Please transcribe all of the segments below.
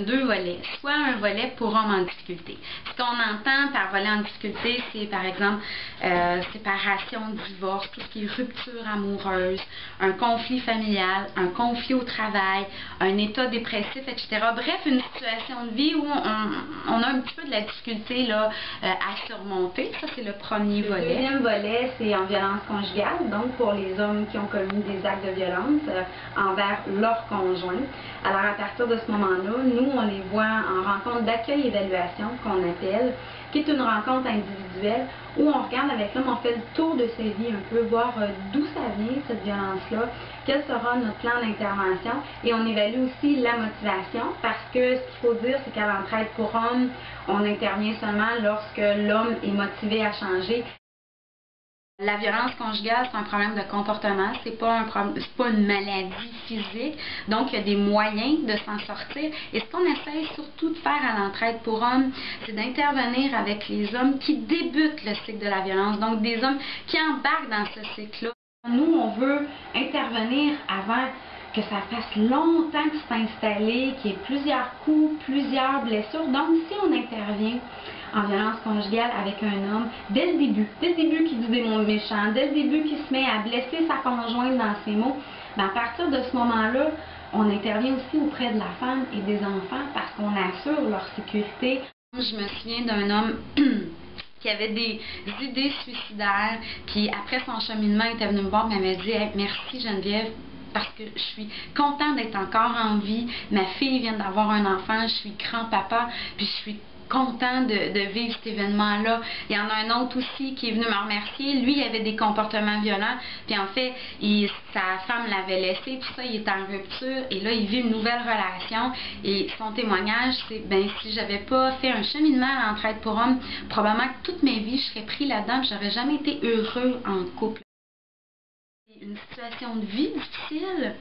deux volets. Soit un volet pour hommes en difficulté. Ce qu'on entend par volet en difficulté, c'est par exemple séparation, divorce, tout ce qui est rupture amoureuse, un conflit familial, un conflit au travail, un état dépressif, etc. Bref, une situation de vie où on a un petit peu de la difficulté là, à surmonter. Ça, c'est le premier volet. Le deuxième volet, c'est en violence conjugale, donc pour les hommes qui ont commis des actes de violence envers leur conjoint. Alors, à partir de ce moment-là, nous, on les voit en rencontre d'accueil-évaluation, qu'on appelle, qui est une rencontre individuelle où on regarde avec l'homme, on fait le tour de sa vie un peu, voir d'où ça vient, cette violence-là, quel sera notre plan d'intervention, et on évalue aussi la motivation, parce que ce qu'il faut dire, c'est qu'à l'entraide pour hommes, on intervient seulement lorsque l'homme est motivé à changer. La violence conjugale, c'est un problème de comportement, c'est pas une maladie physique, donc il y a des moyens de s'en sortir. Et ce qu'on essaie surtout de faire à l'entraide pour hommes, c'est d'intervenir avec les hommes qui débutent le cycle de la violence, donc des hommes qui embarquent dans ce cycle-là. Nous, on veut intervenir avant que ça fasse longtemps que c'est installé, qu'il y ait plusieurs coups, plusieurs blessures. Donc, si on intervient en violence conjugale avec un homme, dès le début qu'il dit des mots méchants, dès le début qu'il se met à blesser sa conjointe dans ses mots, bien, à partir de ce moment-là, on intervient aussi auprès de la femme et des enfants parce qu'on assure leur sécurité. Je me souviens d'un homme qui avait des idées suicidaires, qui après son cheminement était venu me voir et m'avait dit hey, « Merci Geneviève, parce que je suis contente d'être encore en vie, ma fille vient d'avoir un enfant, je suis grand-papa, puis je suis content de vivre cet événement-là. » Il y en a un autre aussi qui est venu me remercier. Lui, il avait des comportements violents. Puis en fait, sa femme l'avait laissé. Puis ça, il est en rupture. Et là, il vit une nouvelle relation. Et son témoignage, c'est, ben si j'avais pas fait un cheminement à l'entraide pour hommes, probablement que toute ma vie, je serais pris là-dedans. J'aurais jamais été heureux en couple. Une situation de vie difficile,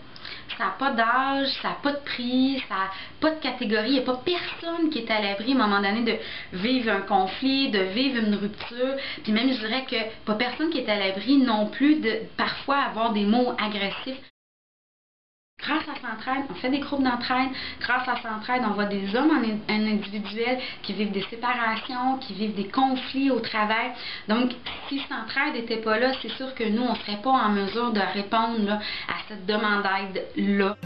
ça n'a pas d'âge, ça n'a pas de prix, ça n'a pas de catégorie. Il n'y a pas personne qui est à l'abri à un moment donné de vivre un conflit, de vivre une rupture. Puis même, je dirais que pas personne qui est à l'abri non plus de parfois avoir des mots agressifs. Grâce à Centraide, on fait des groupes d'entraide. Grâce à Centraide, on voit des hommes en individuel qui vivent des séparations, qui vivent des conflits au travail. Donc, si Centraide n'était pas là, c'est sûr que nous, on ne serait pas en mesure de répondre là, à cette demande d'aide-là.